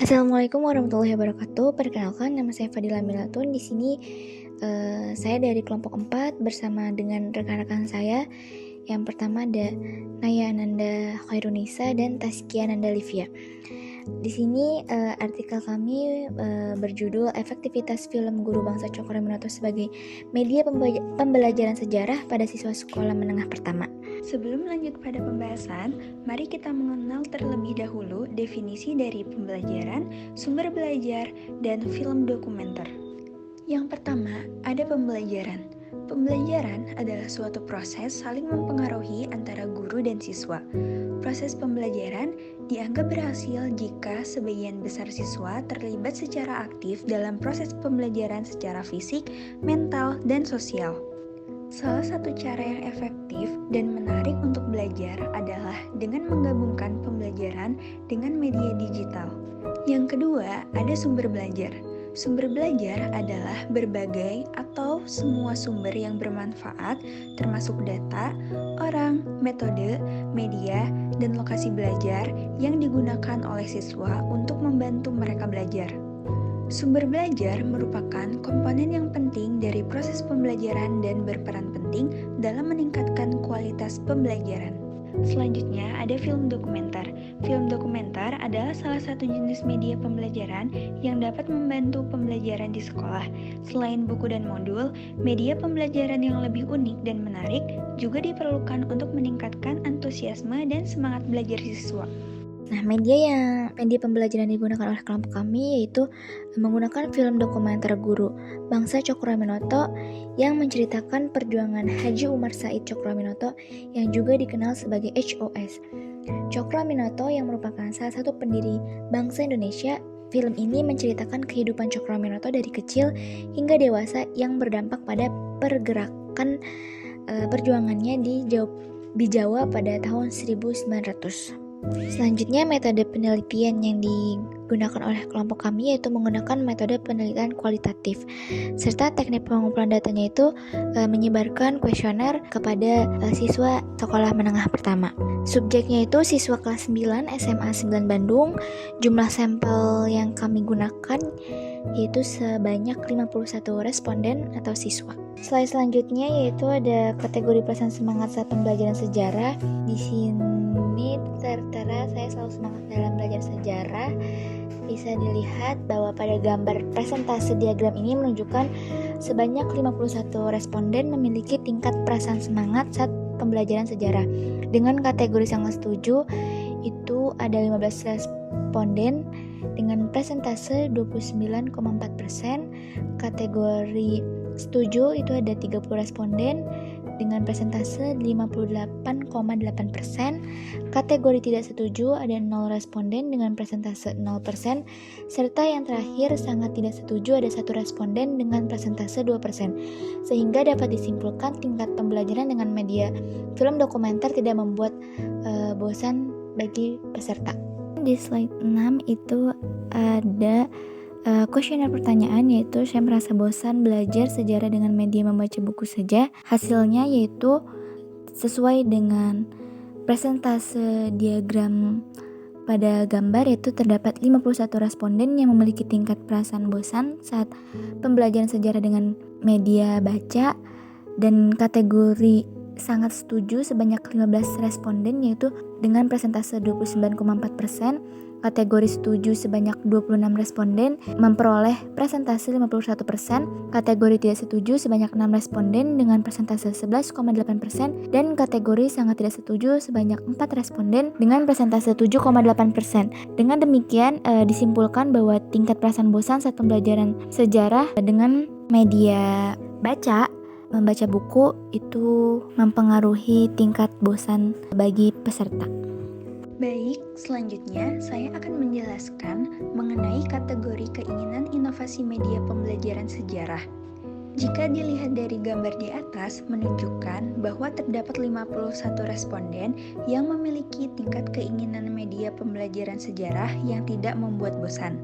Assalamualaikum warahmatullahi wabarakatuh. Perkenalkan, nama saya Fadila Milatun. Di sini saya dari kelompok 4 bersama dengan rekan-rekan saya. Yang pertama ada Naya Ananda Khairunisa dan Taskia Nanda Livia. Di sini artikel kami berjudul Efektivitas Film Guru Bangsa Cokroaminoto sebagai Media Pembelajaran Sejarah pada Siswa Sekolah Menengah Pertama. Sebelum lanjut pada pembahasan, mari kita mengenal terlebih dahulu definisi dari pembelajaran, sumber belajar, dan film dokumenter. Yang pertama, ada pembelajaran. Pembelajaran adalah suatu proses saling mempengaruhi antara guru dan siswa. Proses pembelajaran dianggap berhasil jika sebagian besar siswa terlibat secara aktif dalam proses pembelajaran secara fisik, mental, dan sosial. Salah satu cara yang efektif dan menarik untuk belajar adalah dengan menggabungkan pembelajaran dengan media digital. Yang kedua, ada sumber belajar. Sumber belajar adalah berbagai atau semua sumber yang bermanfaat, termasuk data, orang, metode, media, dan lokasi belajar yang digunakan oleh siswa untuk membantu mereka belajar. Sumber belajar merupakan komponen yang penting dari proses pembelajaran dan berperan penting dalam meningkatkan kualitas pembelajaran. Selanjutnya ada film dokumenter. Film dokumenter adalah salah satu jenis media pembelajaran yang dapat membantu pembelajaran di sekolah. Selain buku dan modul, media pembelajaran yang lebih unik dan menarik juga diperlukan untuk meningkatkan antusiasme dan semangat belajar siswa. Nah, media pembelajaran digunakan oleh kelompok kami yaitu menggunakan film dokumenter guru Bangsa Cokroaminoto yang menceritakan perjuangan Haji Umar Said Cokroaminoto yang juga dikenal sebagai HOS. Cokroaminoto yang merupakan salah satu pendiri bangsa Indonesia. Film ini menceritakan kehidupan Cokroaminoto dari kecil hingga dewasa yang berdampak pada pergerakan perjuangannya di Jawa pada tahun 1900. Selanjutnya, metode penelitian yang digunakan oleh kelompok kami yaitu menggunakan metode penelitian kualitatif, serta teknik pengumpulan datanya itu menyebarkan kuesioner kepada siswa sekolah menengah pertama. Subjeknya itu siswa kelas 9 SMA 9 Bandung. Jumlah sampel yang kami gunakan yaitu sebanyak 51 responden atau siswa. Slide selanjutnya yaitu ada kategori perasaan semangat saat pembelajaran sejarah. Di sini tertera saya selalu semangat dalam belajar sejarah. Bisa dilihat bahwa pada gambar presentase diagram ini menunjukkan sebanyak 51 responden memiliki tingkat perasaan semangat saat pembelajaran sejarah. Dengan kategori sangat setuju itu ada 15 responden dengan presentase 29,4%. Kategori setuju itu ada 30 responden dengan presentase 58,8%. Kategori tidak setuju ada 0 responden dengan presentase 0%, serta yang terakhir sangat tidak setuju ada 1 responden dengan presentase 2%. Sehingga dapat disimpulkan tingkat pembelajaran dengan media film dokumenter tidak membuat bosan bagi peserta. Di slide 6 itu ada kuesioner pertanyaan yaitu saya merasa bosan belajar sejarah dengan media membaca buku saja. Hasilnya yaitu sesuai dengan presentase diagram pada gambar yaitu terdapat 51 responden yang memiliki tingkat perasaan bosan saat pembelajaran sejarah dengan media baca, dan kategori sangat setuju sebanyak 15 responden yaitu dengan presentase 29,4%. Kategori setuju sebanyak 26 responden memperoleh presentase 51%, kategori tidak setuju sebanyak 6 responden dengan presentase 11,8%, dan kategori sangat tidak setuju sebanyak 4 responden dengan presentase 7,8%. Dengan demikian disimpulkan bahwa tingkat perasaan bosan saat pembelajaran sejarah dengan media membaca buku itu mempengaruhi tingkat bosan bagi peserta. Baik, selanjutnya saya akan menjelaskan mengenai kategori keinginan inovasi media pembelajaran sejarah. Jika dilihat dari gambar di atas menunjukkan bahwa terdapat 51 responden yang memiliki tingkat keinginan media pembelajaran sejarah yang tidak membuat bosan.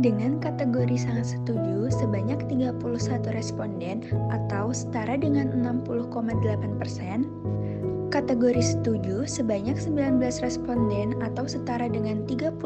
Dengan kategori sangat setuju sebanyak 31 responden atau setara dengan 60,8%, Kategori setuju sebanyak 19 responden atau setara dengan 37,3%.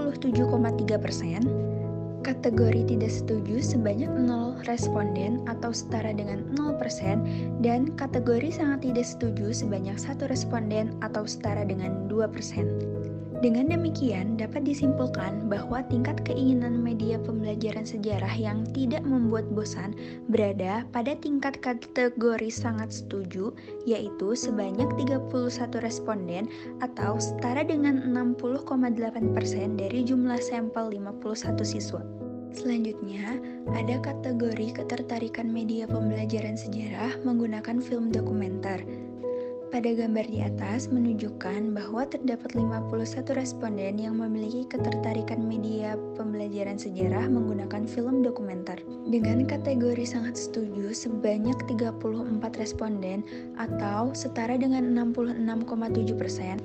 Kategori tidak setuju sebanyak 0 responden atau setara dengan 0%, dan kategori sangat tidak setuju sebanyak 1 responden atau setara dengan 2%. Dengan demikian, dapat disimpulkan bahwa tingkat keinginan media pembelajaran sejarah yang tidak membuat bosan berada pada tingkat kategori sangat setuju, yaitu sebanyak 31 responden atau setara dengan 60,8% dari jumlah sampel 51 siswa. Selanjutnya, ada kategori ketertarikan media pembelajaran sejarah menggunakan film dokumenter. Pada gambar di atas menunjukkan bahwa terdapat 51 responden yang memiliki ketertarikan media pembelajaran sejarah menggunakan film dokumenter. Dengan kategori sangat setuju sebanyak 34 responden atau setara dengan 66,7%.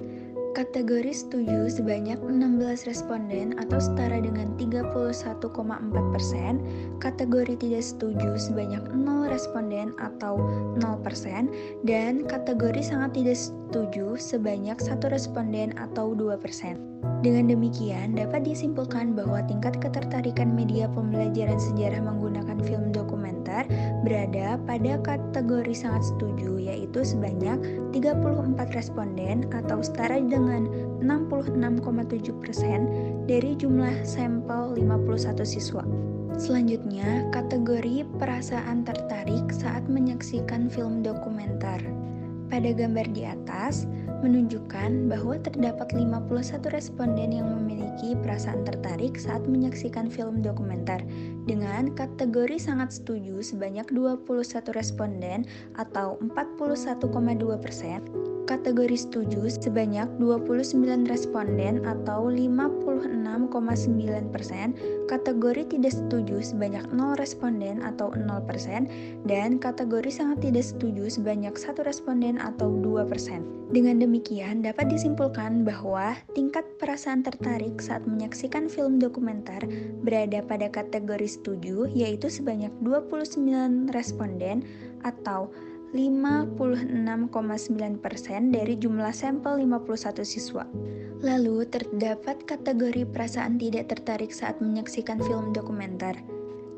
Kategori setuju sebanyak 16 responden atau setara dengan 31,4%, kategori tidak setuju sebanyak 0 responden atau 0%, dan kategori sangat tidak setuju sebanyak 1 responden atau 2%. Dengan demikian, dapat disimpulkan bahwa tingkat ketertarikan media pembelajaran sejarah menggunakan film dokumenter berada pada kategori sangat setuju, yaitu sebanyak 34 responden atau setara dengan 66,7% dari jumlah sampel 51 siswa. Selanjutnya, kategori perasaan tertarik saat menyaksikan film dokumenter. Pada gambar di atas menunjukkan bahwa terdapat 51 responden yang memiliki perasaan tertarik saat menyaksikan film dokumenter. Dengan kategori sangat setuju sebanyak 21 responden atau 41,2%, kategori setuju sebanyak 29 responden atau 56,9%, kategori tidak setuju sebanyak 0 responden atau 0%, dan kategori sangat tidak setuju sebanyak 1 responden atau 2%. Dengan demikian, dapat disimpulkan bahwa tingkat perasaan tertarik saat menyaksikan film dokumenter berada pada kategori setuju, yaitu sebanyak 29 responden atau 56,9% dari jumlah sampel 51 siswa. Lalu, terdapat kategori perasaan tidak tertarik saat menyaksikan film dokumenter.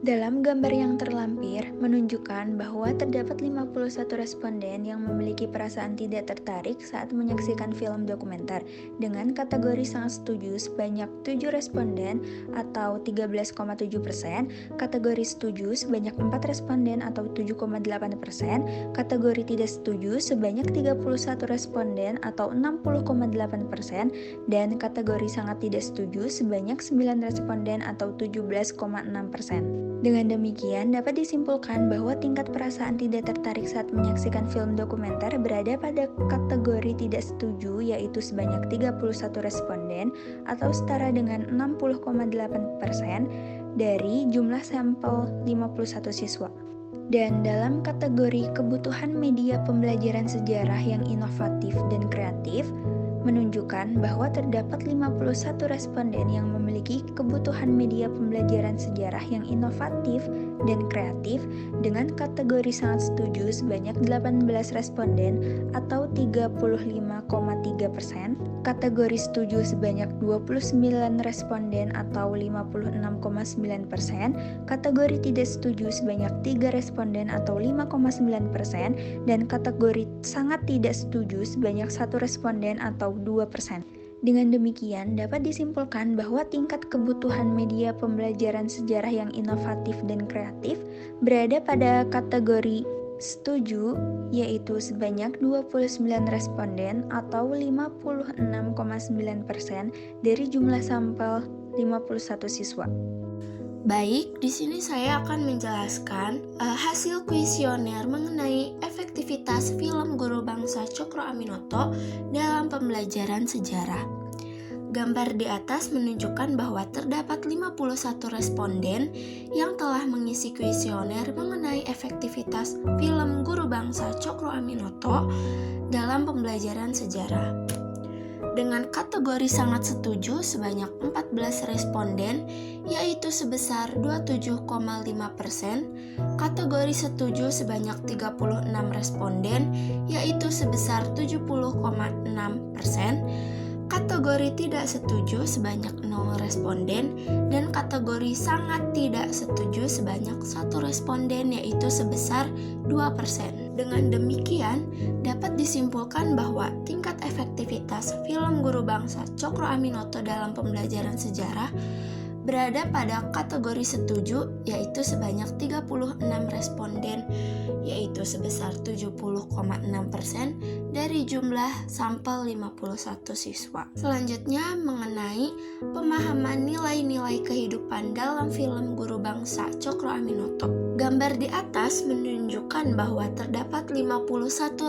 Dalam gambar yang terlampir menunjukkan bahwa terdapat 51 responden yang memiliki perasaan tidak tertarik saat menyaksikan film dokumenter. Dengan kategori sangat setuju sebanyak 7 responden atau 13,7%, kategori setuju sebanyak 4 responden atau 7,8%, kategori tidak setuju sebanyak 31 responden atau 60,8%, dan kategori sangat tidak setuju sebanyak 9 responden atau 17,6%. Dengan demikian, dapat disimpulkan bahwa tingkat perasaan tidak tertarik saat menyaksikan film dokumenter berada pada kategori tidak setuju, yaitu sebanyak 31 responden atau setara dengan 60,8% dari jumlah sampel 51 siswa. Dan dalam kategori kebutuhan media pembelajaran sejarah yang inovatif dan kreatif, menunjukkan bahwa terdapat 51 responden yang memiliki kebutuhan media pembelajaran sejarah yang inovatif dan kreatif dengan kategori sangat setuju sebanyak 18 responden atau 35,3%, kategori setuju sebanyak 29 responden atau 56,9%, kategori tidak setuju sebanyak 3 responden atau 5,9%, dan kategori sangat tidak setuju sebanyak 1 responden atau 2%. Dengan demikian, dapat disimpulkan bahwa tingkat kebutuhan media pembelajaran sejarah yang inovatif dan kreatif berada pada kategori setuju, yaitu sebanyak 29 responden atau 56,9% dari jumlah sampel 51 siswa. Baik, di sini saya akan menjelaskan hasil kuesioner mengenai efektivitas film Guru Bangsa Cokro Aminoto dalam pembelajaran sejarah. Gambar di atas menunjukkan bahwa terdapat 51 responden yang telah mengisi kuesioner mengenai efektivitas film Guru Bangsa Cokro Aminoto dalam pembelajaran sejarah. Dengan kategori sangat setuju sebanyak 14 responden yaitu sebesar 27,5%, kategori setuju sebanyak 36 responden, yaitu sebesar 70,6%, kategori tidak setuju sebanyak 0 responden, dan kategori sangat tidak setuju sebanyak 1 responden, yaitu sebesar 2%. Dengan demikian, dapat disimpulkan bahwa tingkat efektivitas film Guru Bangsa Cokro Aminoto dalam pembelajaran sejarah berada pada kategori setuju, yaitu sebanyak 36 responden, yaitu sebesar 70,6% dari jumlah sampel 51 siswa. Selanjutnya mengenai pemahaman nilai-nilai kehidupan dalam film Guru Bangsa Cokro Aminoto. Gambar di atas menunjukkan bahwa terdapat 51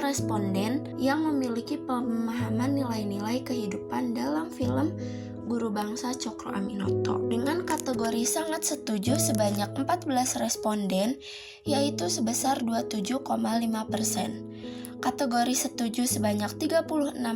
responden yang memiliki pemahaman nilai-nilai kehidupan dalam film Guru Bangsa Cokro Aminoto. Dengan kategori sangat setuju sebanyak 14 responden, yaitu sebesar 27,5%. Kategori setuju sebanyak 36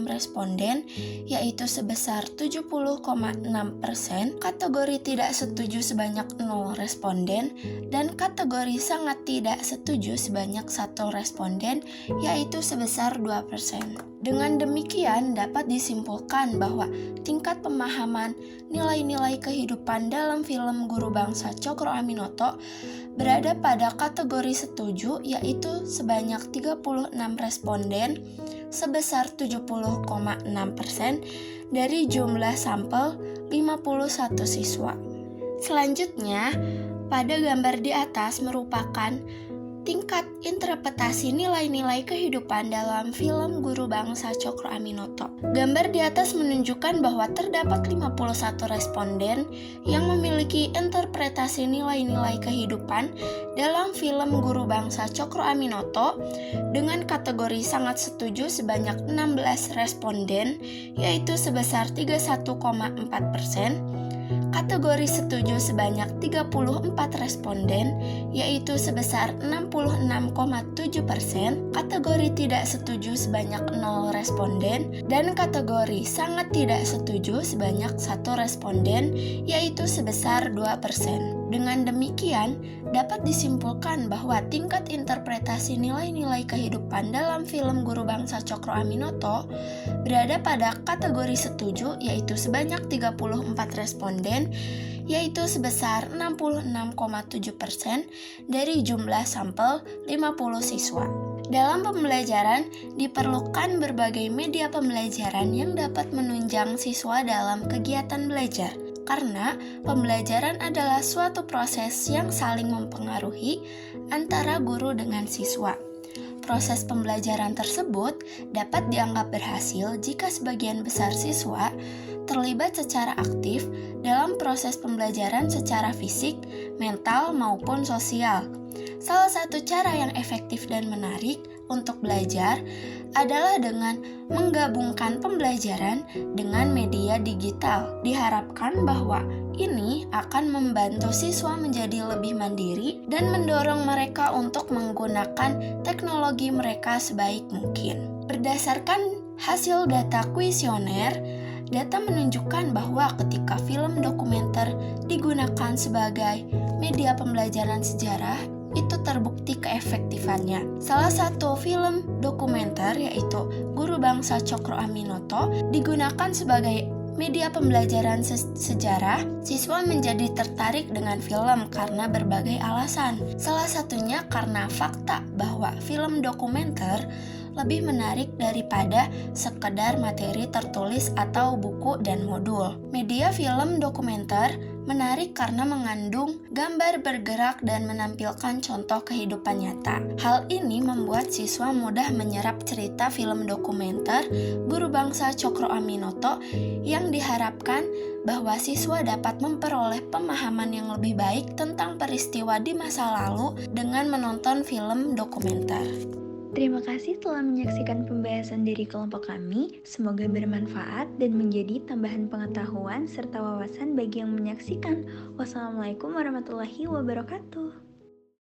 responden, yaitu sebesar 70,6%. Kategori tidak setuju sebanyak 0 responden, dan kategori sangat tidak setuju sebanyak 1 responden, yaitu sebesar 2%. Dengan demikian dapat disimpulkan bahwa tingkat pemahaman nilai-nilai kehidupan dalam film Guru Bangsa Cokro Aminoto berada pada kategori setuju, yaitu sebanyak 36 responden sebesar 70,6% dari jumlah sampel 51 siswa. Selanjutnya, pada gambar di atas merupakan tingkat interpretasi nilai-nilai kehidupan dalam film Guru Bangsa Cokro Aminoto. Gambar di atas menunjukkan bahwa terdapat 51 responden yang memiliki interpretasi nilai-nilai kehidupan dalam film Guru Bangsa Cokro Aminoto dengan kategori sangat setuju sebanyak 16 responden, yaitu sebesar 31,4%. Kategori setuju sebanyak 34 responden, yaitu sebesar 66,7%, kategori tidak setuju sebanyak 0 responden, dan kategori sangat tidak setuju sebanyak 1 responden, yaitu sebesar 2%. Dengan demikian, dapat disimpulkan bahwa tingkat interpretasi nilai-nilai kehidupan dalam film Guru Bangsa Cokro Aminoto berada pada kategori setuju, yaitu sebanyak 34 responden, yaitu sebesar 66,7% dari jumlah sampel 50 siswa. Dalam pembelajaran, diperlukan berbagai media pembelajaran yang dapat menunjang siswa dalam kegiatan belajar. Karena pembelajaran adalah suatu proses yang saling mempengaruhi antara guru dengan siswa. Proses pembelajaran tersebut dapat dianggap berhasil jika sebagian besar siswa terlibat secara aktif dalam proses pembelajaran secara fisik, mental, maupun sosial. Salah satu cara yang efektif dan menarik untuk belajar adalah dengan menggabungkan pembelajaran dengan media digital. Diharapkan bahwa ini akan membantu siswa menjadi lebih mandiri dan mendorong mereka untuk menggunakan teknologi mereka sebaik mungkin. Berdasarkan hasil data kuesioner, data menunjukkan bahwa ketika film dokumenter digunakan sebagai media pembelajaran sejarah, itu terbukti keefektifannya. Salah satu film dokumenter, yaitu Guru Bangsa Cokro Aminoto, digunakan sebagai media pembelajaran sejarah. Siswa menjadi tertarik dengan film karena berbagai alasan. Salah satunya karena fakta bahwa film dokumenter lebih menarik daripada sekedar materi tertulis atau buku dan modul. Media film dokumenter menarik karena mengandung gambar bergerak dan menampilkan contoh kehidupan nyata. Hal ini membuat siswa mudah menyerap cerita film dokumenter Guru Bangsa Cokro Aminoto yang diharapkan bahwa siswa dapat memperoleh pemahaman yang lebih baik tentang peristiwa di masa lalu dengan menonton film dokumenter. Terima kasih telah menyaksikan pembahasan dari kelompok kami. Semoga bermanfaat dan menjadi tambahan pengetahuan serta wawasan bagi yang menyaksikan. Wassalamualaikum warahmatullahi wabarakatuh.